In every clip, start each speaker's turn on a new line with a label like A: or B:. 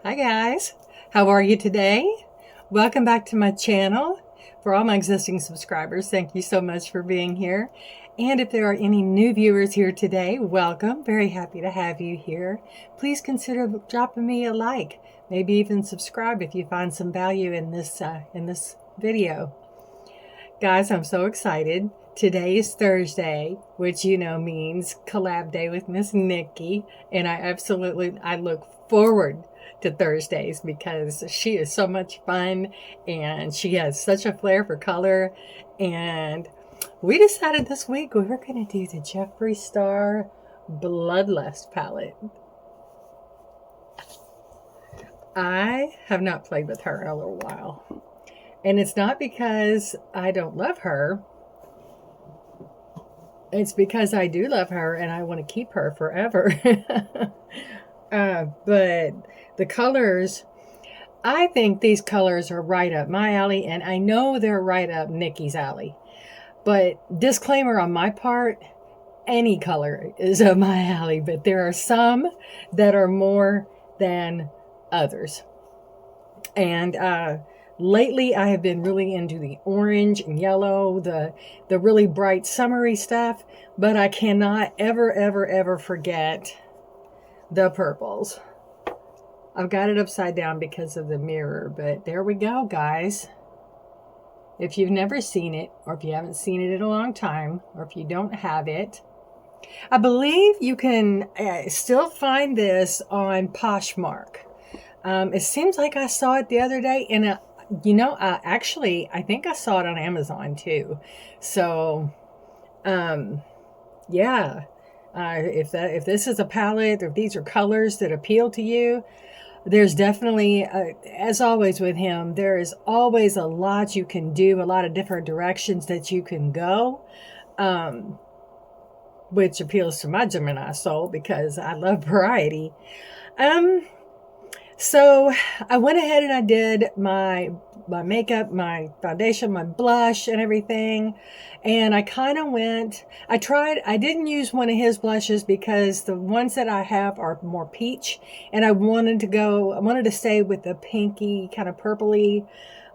A: Hi guys, how are you today? Welcome back to my channel. For all my existing subscribers, thank you so much for being here. And if there are any new viewers here today, welcome. Very happy to have you here. Please consider dropping me a like, maybe even subscribe if you find some value in this video. Guys, I'm so excited. Today is Thursday, which means collab day with Miss Nikki, and I look forward to Thursdays because she is so much fun and she has such a flair for color. And we decided this week we were going to do the Jeffree Star Bloodlust palette. I have not played with her in a little while. And it's not because I don't love her. It's because I do love her and I want to keep her forever. But the colors, I think these colors are right up my alley. And I know they're right up Nikki's alley. But disclaimer on my part, any color is up my alley. But there are some that are more than others. And lately, I have been really into the orange and yellow, the really bright summery stuff, but I cannot ever forget the purples. I've got it upside down because of the mirror, but there we go, guys. If you've never seen it, or if you haven't seen it in a long time, or if you don't have it, I believe you can still find this on Poshmark. It seems like I saw it the other day, and actually, I think I saw it on Amazon too. So, yeah, if this is a palette, if these are colors that appeal to you, there's definitely, as always with him, there is always a lot you can do, a lot of different directions that you can go, which appeals to my Gemini soul because I love variety. So I went ahead and I did my makeup, my foundation, my blush and everything. And I didn't use one of his blushes because the ones that I have are more peach. And I wanted to stay with the pinky, kind of purpley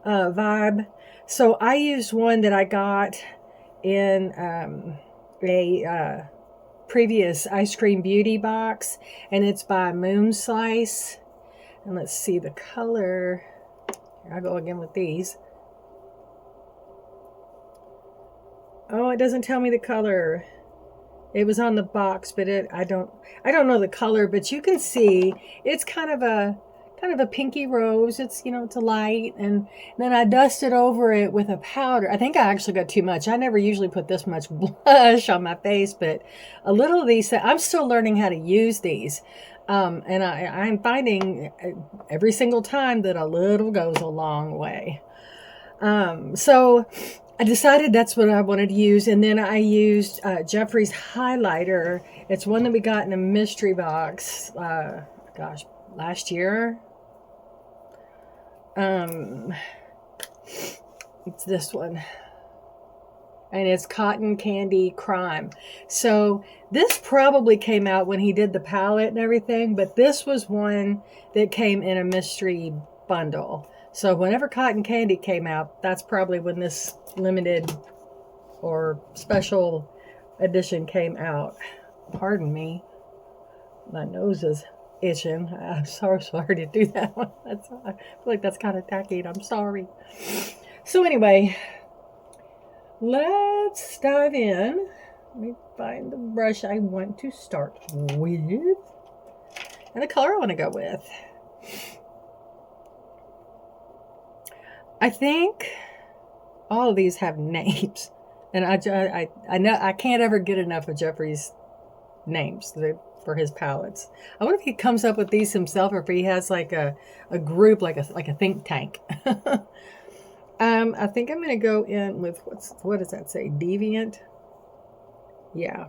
A: vibe. So I used one that I got in a previous Ice Cream Beauty box. And it's by Moon Slice. And let's see the color. Here I go again with these. Oh, it doesn't tell me the color. It was on the box, but I don't know the color, but you can see it's kind of a pinky rose. It's, it's a light, and then I dusted over it with a powder. I think I actually got too much. I never usually put this much blush on my face, but a little of these, I'm still learning how to use these. And I'm finding every single time that a little goes a long way. So I decided that's what I wanted to use. And then I used Jeffree's highlighter. It's one that we got in a mystery box, last year. It's this one. And it's Cotton Candy Crime. So this probably came out when he did the palette and everything, but this was one that came in a mystery bundle. So whenever Cotton Candy came out, that's probably when this limited or special edition came out. Pardon me. My nose is itching. I'm so sorry to do that one. I feel like that's kind of tacky, and I'm sorry. So anyway, let's dive in. Let me find the brush I want to start with. And the color I want to go with. I think all of these have names. And I know I can't ever get enough of Jeffree's names for his palettes. I wonder if he comes up with these himself or if he has like a group, like a think tank. I think I'm going to go in with, what does that say? Deviant? Yeah.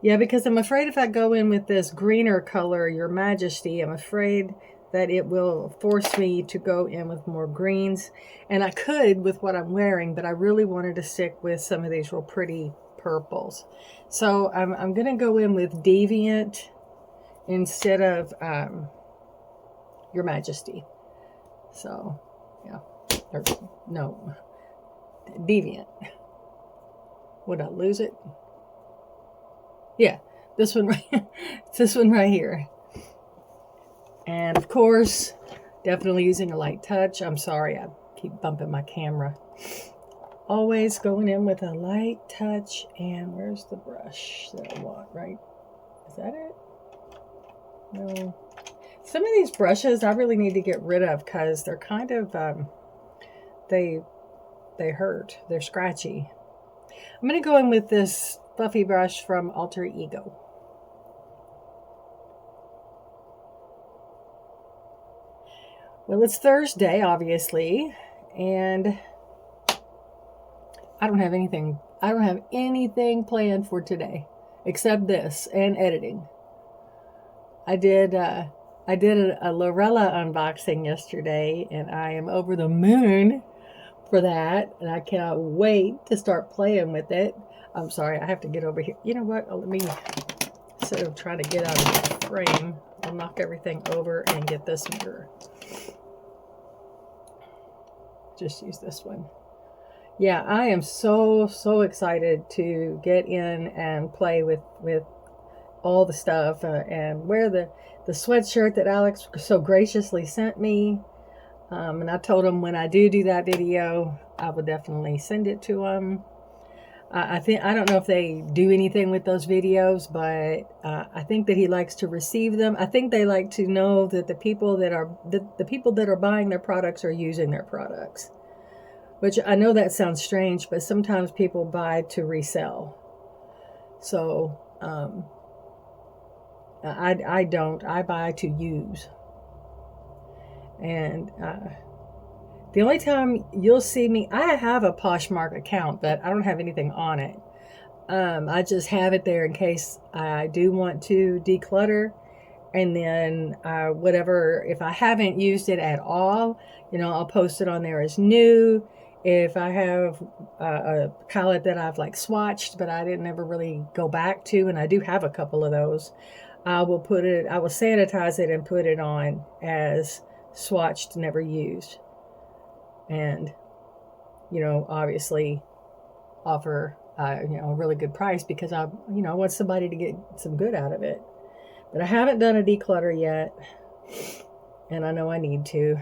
A: Yeah, because I'm afraid if I go in with this greener color, Your Majesty, I'm afraid that it will force me to go in with more greens. And I could with what I'm wearing, but I really wanted to stick with some of these real pretty purples. So I'm going to go in with Deviant instead of Your Majesty. So, yeah. Or, no. Deviant. Would I lose it? Yeah. This one right, it's this one right here. And of course, definitely using a light touch. I'm sorry, I keep bumping my camera. Always going in with a light touch. And where's the brush that I want, right? Is that it? No. Some of these brushes I really need to get rid of because they're kind of, they hurt. They're scratchy. I'm going to go in with this fluffy brush from Alter Ego. Well, it's Thursday, obviously, and I don't have anything planned for today except this and editing. I did a Lorella unboxing yesterday, and I am over the moon for that, and I cannot wait to start playing with it. I'm sorry, I have to get over here. You know what? Let me, instead of trying to get out of the frame, I'll knock everything over and get this mirror. Just use this one. Yeah, I am so excited to get in and play with all the stuff and wear the sweatshirt that Alex so graciously sent me. And I told him when I do that video, I will definitely send it to him. I don't know if they do anything with those videos, but I think that he likes to receive them. I think they like to know that the people that are buying their products are using their products. Which I know that sounds strange, but sometimes people buy to resell. So I don't. I buy to use. And the only time you'll see me, I have a Poshmark account, but I don't have anything on it. I just have it there in case I do want to declutter. And then whatever, if I haven't used it at all, I'll post it on there as new. If I have a palette that I've like swatched, but I didn't ever really go back to, and I do have a couple of those, I will sanitize it and put it on as swatched, never used. And, obviously offer, a really good price because I want somebody to get some good out of it. But I haven't done a declutter yet, and I know I need to.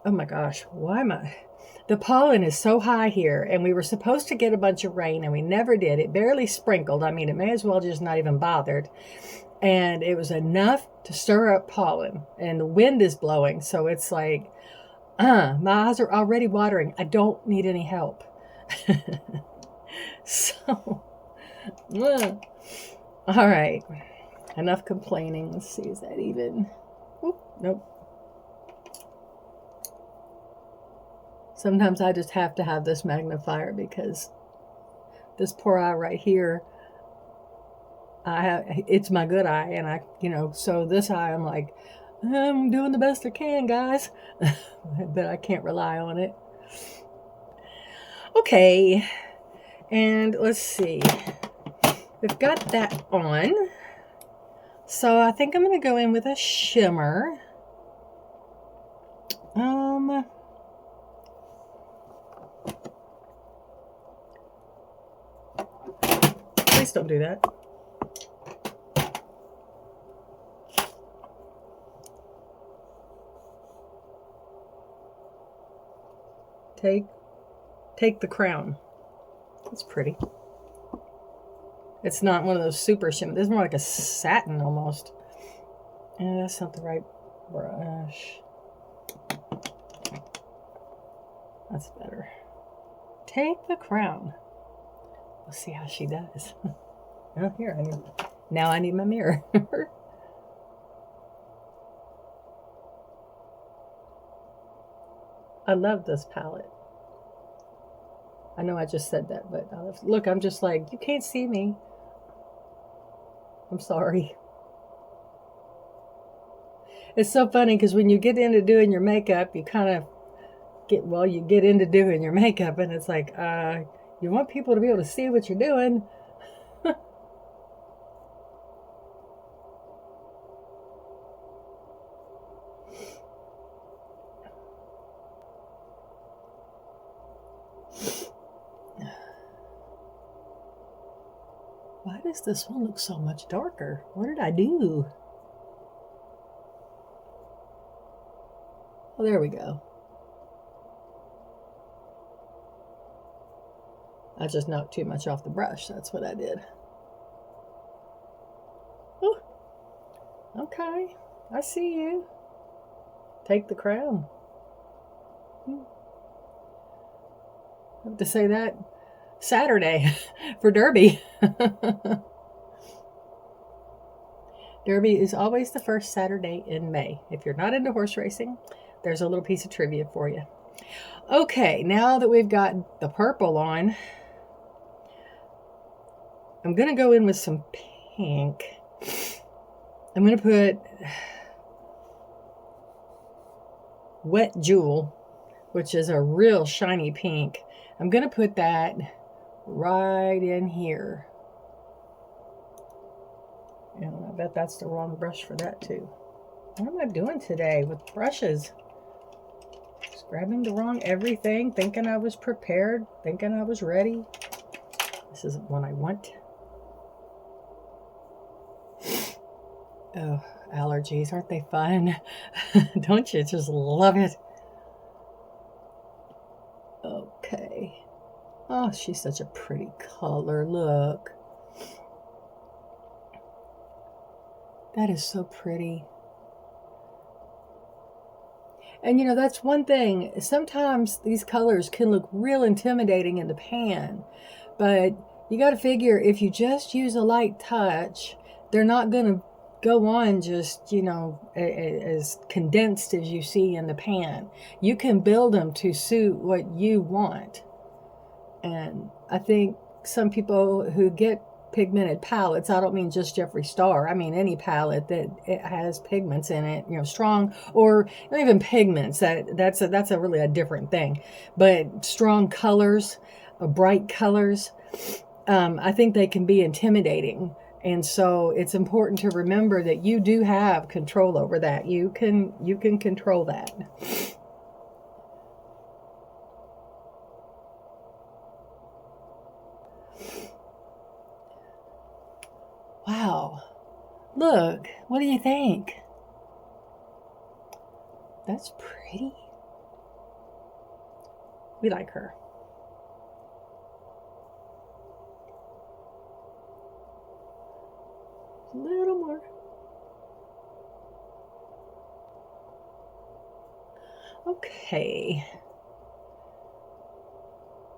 A: Oh my gosh, the pollen is so high here, and we were supposed to get a bunch of rain, and we never did. It barely sprinkled. I mean, it may as well just not even bothered. And it was enough to stir up pollen, and the wind is blowing, so it's like, my eyes are already watering. I don't need any help. So, all right. Enough complaining. Let's see, is that even? Oop, nope. Sometimes I just have to have this magnifier because this poor eye right here, it's my good eye, and so this eye I'm like, I'm doing the best I can, guys, but I can't rely on it. Okay, and let's see. We've got that on. So I think I'm going to go in with a shimmer. Please don't do that. Take the crown. It's pretty. It's not one of those super shimmer. This is more like a satin almost. And that's not the right brush. That's better. Take the crown. We'll see how she does. Oh, here, now I need my mirror. I love this palette. I know I just said that, but look, I'm just like, you can't see me. I'm sorry. It's so funny because when you get into doing your makeup, you kind of you get into doing your makeup, and it's like, you want people to be able to see what you're doing. does this one look so much darker? What did I do? Oh, there we go. I just knocked too much off the brush. That's what I did. Ooh. Okay, I see you. Take the crown. I have to say that Saturday for Derby. Derby is always the first Saturday in May. If you're not into horse racing, there's a little piece of trivia for you. Okay, now that we've got the purple on, I'm going to go in with some pink. I'm going to put Wet Jewel, which is a real shiny pink. I'm going to put that right in here. And I bet that's the wrong brush for that too. What am I doing today with brushes? Just grabbing the wrong everything, thinking I was prepared, thinking I was ready. This isn't what I want. Oh, allergies, aren't they fun? Don't you just love it? Okay. Oh, she's such a pretty color. Look. That is so pretty. And you know, that's one thing. Sometimes these colors can look real intimidating in the pan, but you got to figure if you just use a light touch, they're not going to go on just, you know, as condensed as you see in the pan. You can build them to suit what you want. And I think some people who get pigmented palettes, I don't mean just Jeffree Star, I mean any palette that it has pigments in it, you know, strong, or not even pigments, that's a really a different thing, but strong colors, bright colors, I think they can be intimidating. And so it's important to remember that you do have control over that. You can control that. Wow. Look, what do you think? That's pretty. We like her. A little more. Okay.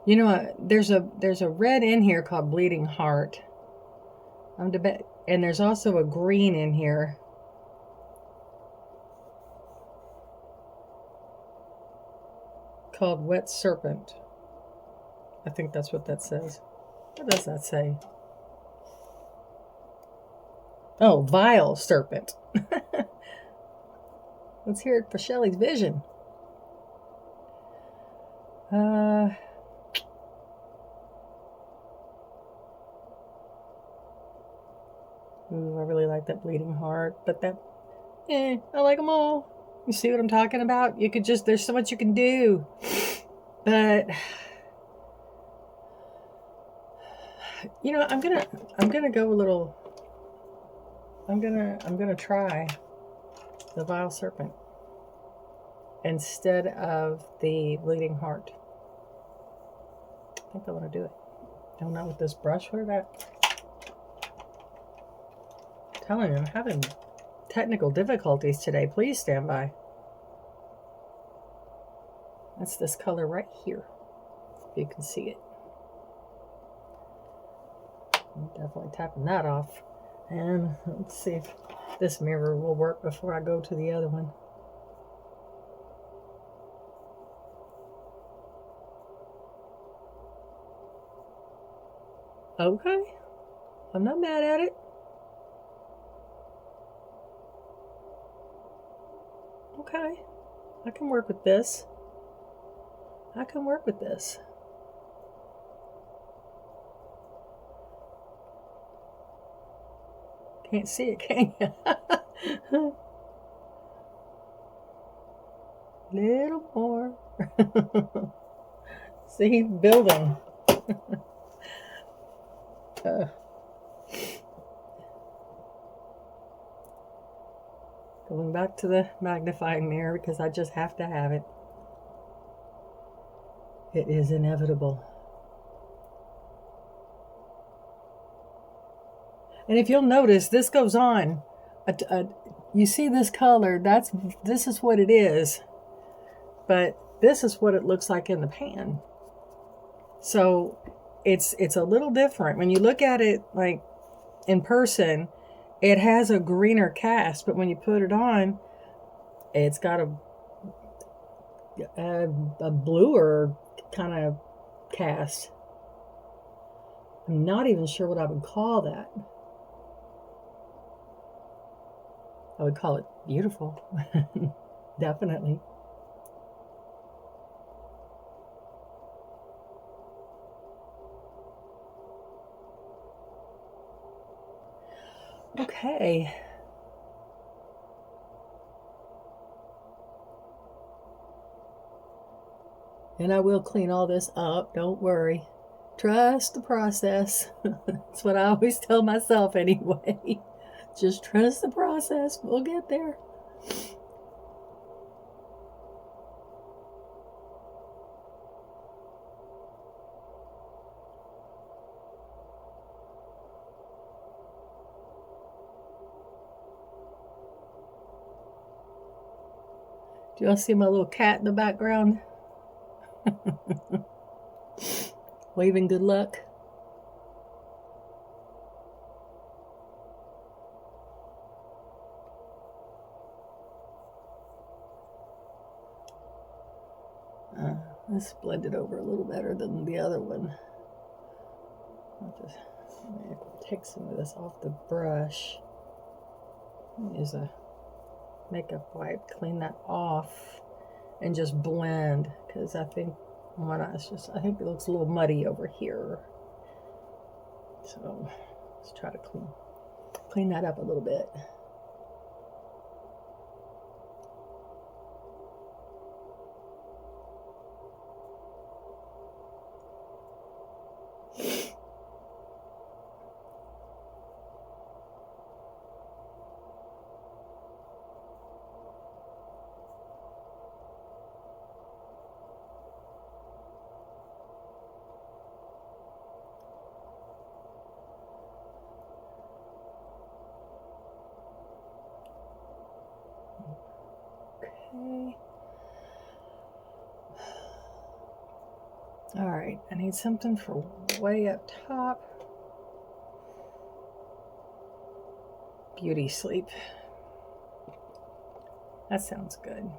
A: You know what? There's a red in here called Bleeding Heart. And there's also a green in here. Called Wet Serpent. I think that's what that says. What does that say? Oh, Vile Serpent. Let's hear it for Shelley's vision. Ooh, I really like that Bleeding Heart, but I like them all. You see what I'm talking about? You could just, there's so much you can do. But, you know, I'm gonna go a little, I'm gonna try the Vile Serpent instead of the Bleeding Heart. I think I want to do it. No, not with this brush. What about? I'm telling you, I'm having technical difficulties today. Please stand by. That's this color right here. You can see it. I'm definitely tapping that off. And let's see if this mirror will work before I go to the other one. Okay. I'm not mad at it. Okay. I can work with this. I can work with this. Can't see it, can you? Little more. See, building. Going back to the magnifying mirror because I just have to have it. It is inevitable. And if you'll notice, this goes on. You see this color, this is what it is. But this is what it looks like in the pan. So it's a little different. When you look at it like in person, it has a greener cast, but when you put it on, it's got a bluer kind of cast. I'm not even sure what I would call that. I would call it beautiful. Definitely. Okay. And I will clean all this up, don't worry. Trust the process. That's what I always tell myself anyway. Just trust the process. We'll get there. Do y'all see my little cat in the background? Waving good luck. This blended over a little better than the other one. I'll just take some of this off the brush. Use a makeup wipe, clean that off, and just blend, because I think I think it looks a little muddy over here. So let's try to clean that up a little bit. Okay. All right, I need something for way up top. Beauty sleep. That sounds good.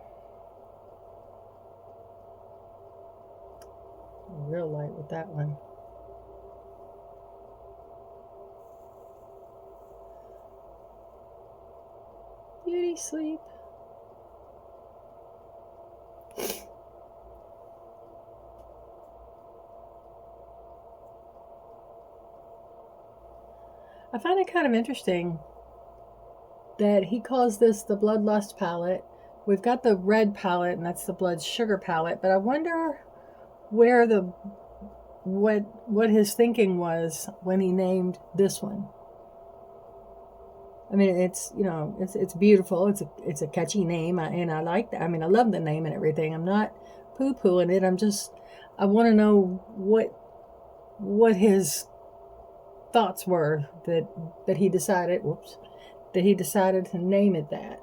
A: Real light with that one. Beauty sleep. I find it kind of interesting that he calls this the Bloodlust palette. We've got the red palette, and that's the Blood Sugar palette, but I wonder where what his thinking was when he named this one. I mean, it's, you know, it's beautiful. It's a catchy name, and I like that. I mean, I love the name and everything. I'm not poo-pooing it. I want to know what his thoughts were that he decided to name it that.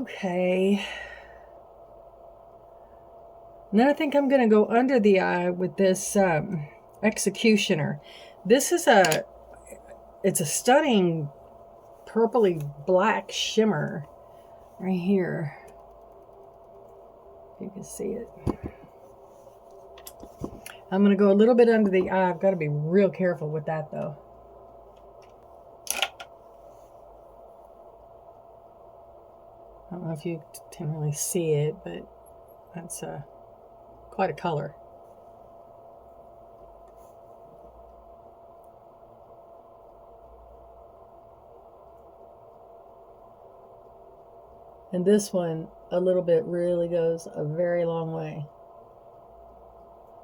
A: Okay. And then I think I'm going to go under the eye with this Executioner. This is it's a stunning purpley black shimmer right here. You can see it. I'm going to go a little bit under the eye. I've got to be real careful with that though. I don't know if you can really see it, but that's quite a color. And this one, a little bit really goes a very long way.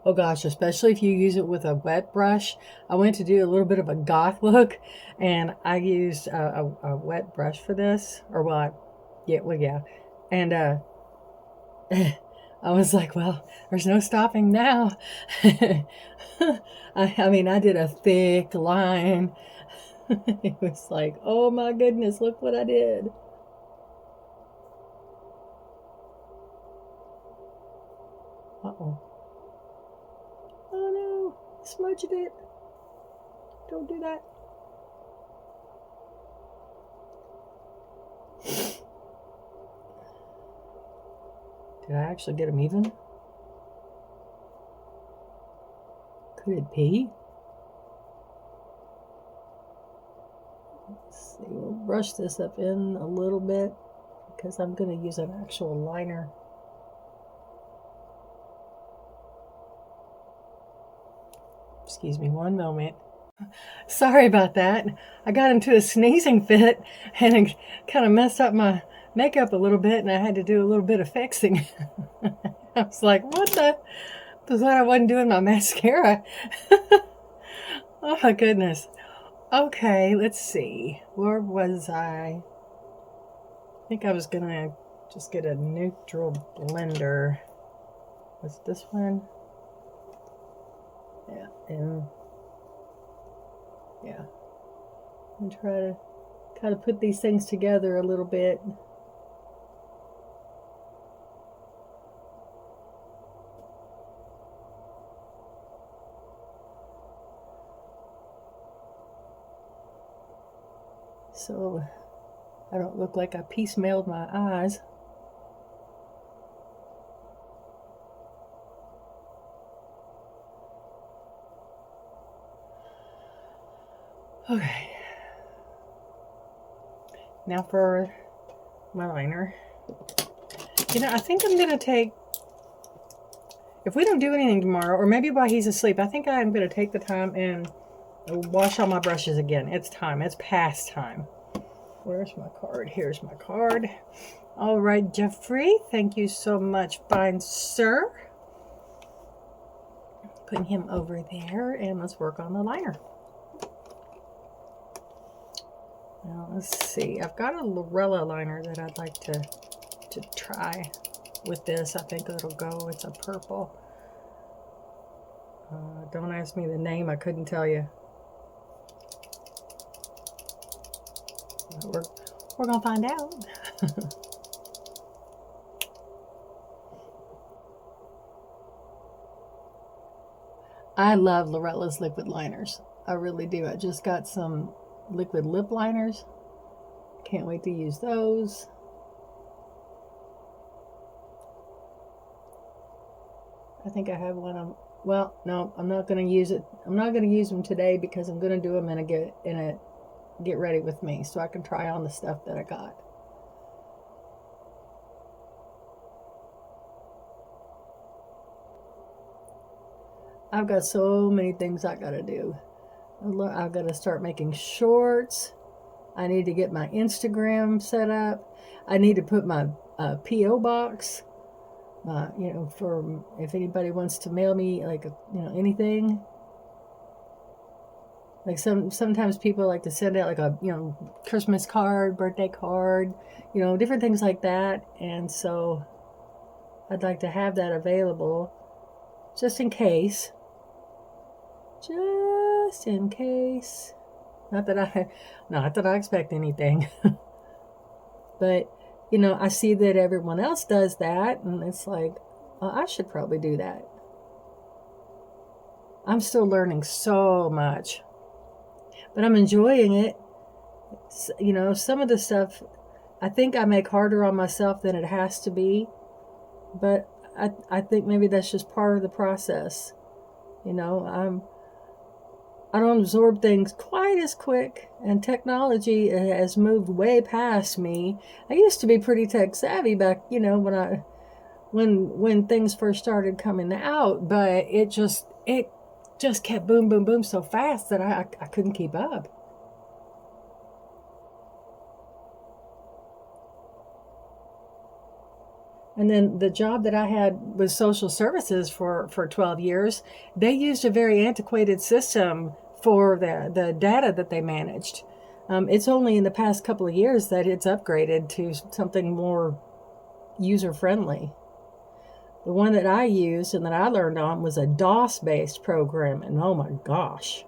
A: Oh gosh, especially if you use it with a wet brush. I went to do a little bit of a goth look, and I used a wet brush for this. Or yeah. And I was like, well, there's no stopping now. I mean, I did a thick line. It was like, oh my goodness, look what I did. Uh-oh. Oh no, smudged it. Don't do that. Did I actually get them even? Could it be? Let's see, we'll brush this up in a little bit because I'm going to use an actual liner. Excuse me one moment. Sorry about that. I got into a sneezing fit and it kind of messed up my makeup a little bit, and I had to do a little bit of fixing. I was like, what the? Because I wasn't doing my mascara. Oh my goodness. Okay, let's see. Where was I? I think I was gonna just get a neutral blender. Was this one? Yeah, and yeah. And try to kind of put these things together a little bit. So I don't look like I piecemealed my eyes. Okay. Now for my liner. You know, I think I'm going to take, if we don't do anything tomorrow, or maybe while he's asleep, I think I'm going to take the time and wash all my brushes again. It's time. It's past time. Where's my card? Here's my card. All right, Jeffree, thank you so much, fine sir. Putting him over there, and let's work on the liner. Now, let's see. I've got a Lorella liner that I'd like to try with this. I think it'll go. It's a purple. Don't ask me the name. I couldn't tell you. We're gonna find out. I love Lorella's liquid liners. I really do. I just got some liquid lip liners. Can't wait to use those. I think I have one of, well, no, I'm not going to use it. I'm not going to use them today because I'm going to do them in a get ready with me so I can try on the stuff that I got. I've got so many things I got to do. I've got to start making shorts. I need to get my Instagram set up. I need to put my P.O. box, you know, for if anybody wants to mail me like anything. Like sometimes people like to send out like a Christmas card, birthday card, different things like that, and so I'd like to have that available just in case. Just in case. Not that I expect anything. But, I see that everyone else does that, and it's like, well, I should probably do that. I'm still learning so much, but I'm enjoying it. Some of the stuff, I think I make harder on myself than it has to be, but I think maybe that's just part of the process. I don't absorb things quite as quick, and technology has moved way past me. I used to be pretty tech savvy back, when things first started coming out, but it just kept boom, boom, boom so fast that I couldn't keep up. And then the job that I had was social services for 12 years. They used a very antiquated system for the data that they managed. It's only in the past couple of years that it's upgraded to something more user-friendly. The one that I used and that I learned on was a DOS-based program, and oh my gosh.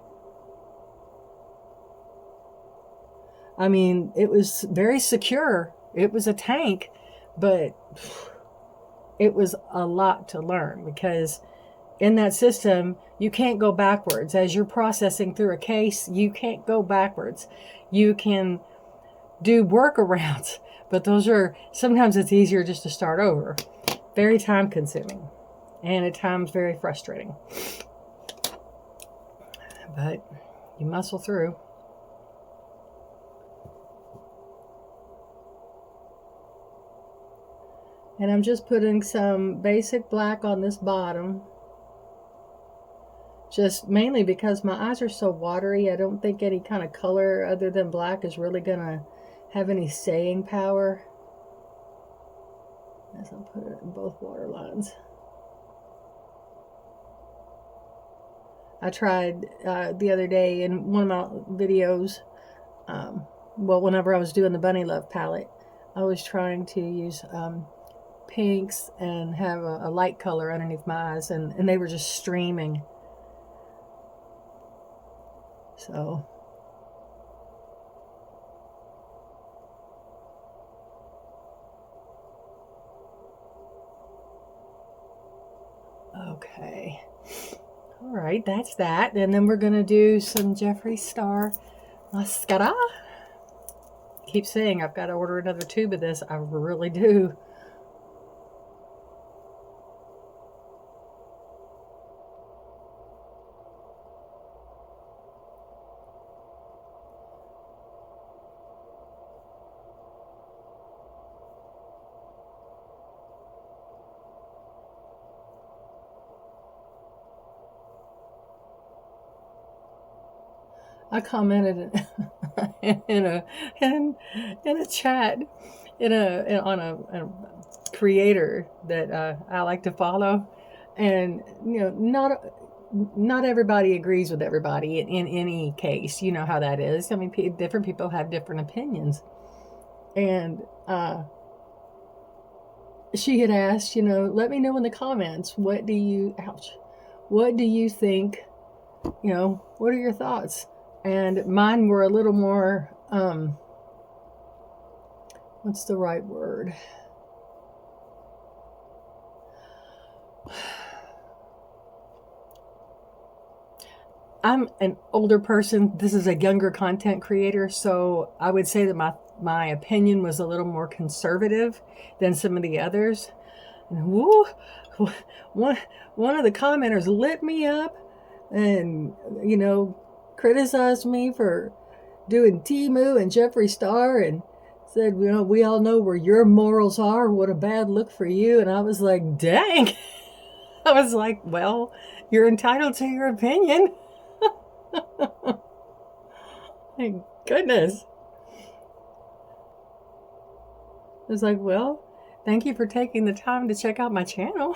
A: I mean, it was very secure. It was a tank, but it was a lot to learn because in that system, you can't go backwards. As you're processing through a case, you can't go backwards. You can do workarounds, but those are, sometimes it's easier just to start over. Very time consuming and at times very frustrating. But you muscle through. And I'm just putting some basic black on this bottom. Just mainly because my eyes are so watery, I don't think any kind of color other than black is really going to have any staying power. As I'll put it in both water lines. I tried the other day in one of my videos, well, whenever I was doing the Bunny Love palette, I was trying to use pinks and have a light color underneath my eyes, and they were just streaming. So okay, all right, that's that. And then we're gonna do some Jeffree Star mascara. Keep saying I've got to order another tube of this. I really do. I commented in a chat on a creator that I like to follow, and you know, not everybody agrees with everybody in any case. You know how that is. I mean, different people have different opinions, and she had asked, let me know in the comments, what do you think? What are your thoughts? And mine were a little more, what's the right word? I'm an older person. This is a younger content creator, so I would say that my opinion was a little more conservative than some of the others. And woo, one of the commenters lit me up and, criticized me for doing Temu and Jeffree Star and said, we all know where your morals are. What a bad look for you. And I was like, dang. I was like, well, you're entitled to your opinion. My goodness. I was like, well, thank you for taking the time to check out my channel.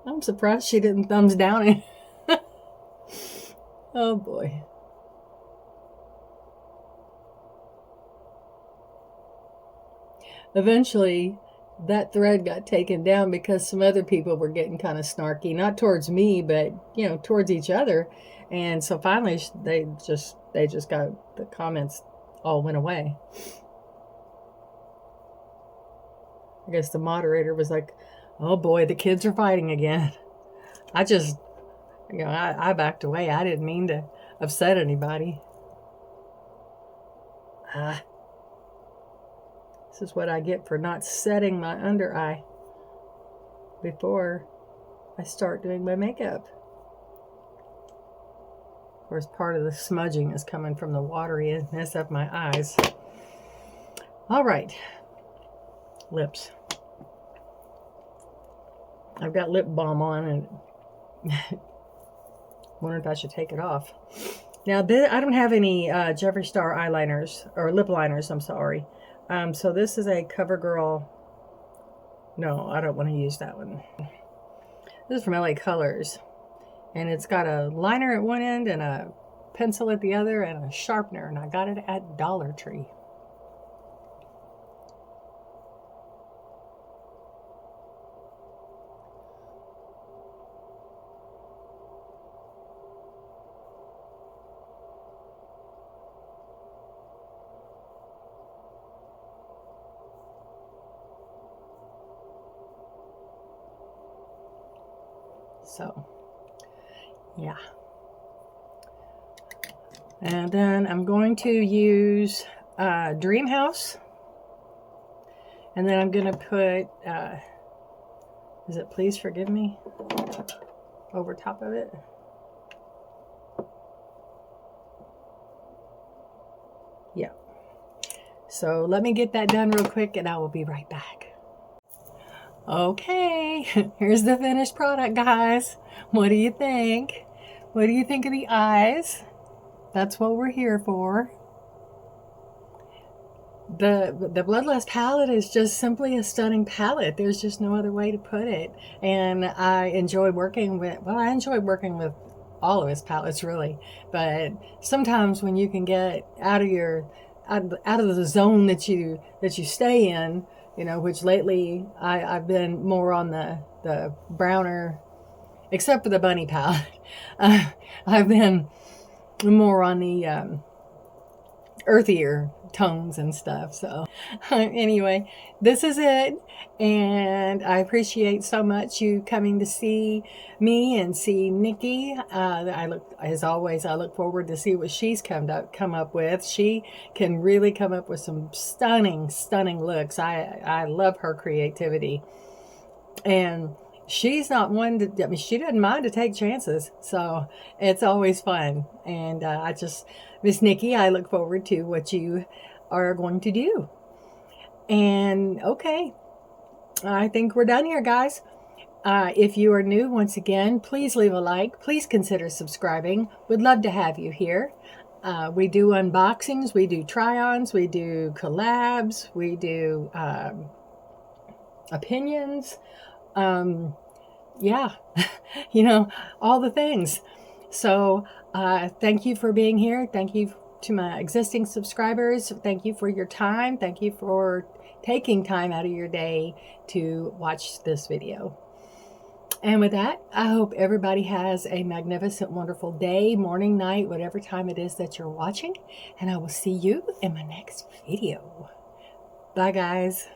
A: I'm surprised she didn't thumbs down it. Oh boy. Eventually, that thread got taken down because some other people were getting kind of snarky, not towards me, but towards each other. And so finally, they just got, the comments all went away. I guess the moderator was like, oh boy, the kids are fighting again. I just, I backed away. I didn't mean to upset anybody. This is what I get for not setting my under eye before I start doing my makeup. Of course, part of the smudging is coming from the wateriness of my eyes. All right, lips. I've got lip balm on and wonder if I should take it off. Now, I don't have any Jeffree Star eyeliners or lip liners, I'm sorry. So this is a CoverGirl. No, I don't want to use that one. This is from LA Colors. And it's got a liner at one end and a pencil at the other and a sharpener. And I got it at Dollar Tree. So, yeah. And then I'm going to use Dream House. And then I'm going to put, is it Please Forgive Me? Over top of it. Yeah. So let me get that done real quick and I will be right back. Okay, here's the finished product, guys. What do you think? What do you think of the eyes? That's what we're here for. The Bloodlust palette is just simply a stunning palette. There's just no other way to put it. And I enjoy working with, well, I enjoy working with all of his palettes really. But sometimes when you can get out of the zone that you stay in, you know, which lately I've been more on the browner, except for the bunny palette. I've been more on the earthier tones and stuff. So anyway, this is it. And I appreciate so much you coming to see me and see Nikki. As always, I look forward to see what she's come up with. She can really come up with some stunning looks. I love her creativity. And she's not one to, I mean, she doesn't mind to take chances. So it's always fun. And Miss Nikki, I look forward to what you are going to do. And okay, I think we're done here, guys. If you are new, once again, please leave a like. Please consider subscribing. We'd love to have you here. We do unboxings, we do try-ons, we do collabs, we do opinions. Yeah, you know, all the things. So thank you for being here. Thank you to my existing subscribers. Thank you for your time. Thank you for taking time out of your day to watch this video. And with that, I hope everybody has a magnificent, wonderful day, morning, night, whatever time it is that you're watching. And I will see you in my next video. Bye, guys.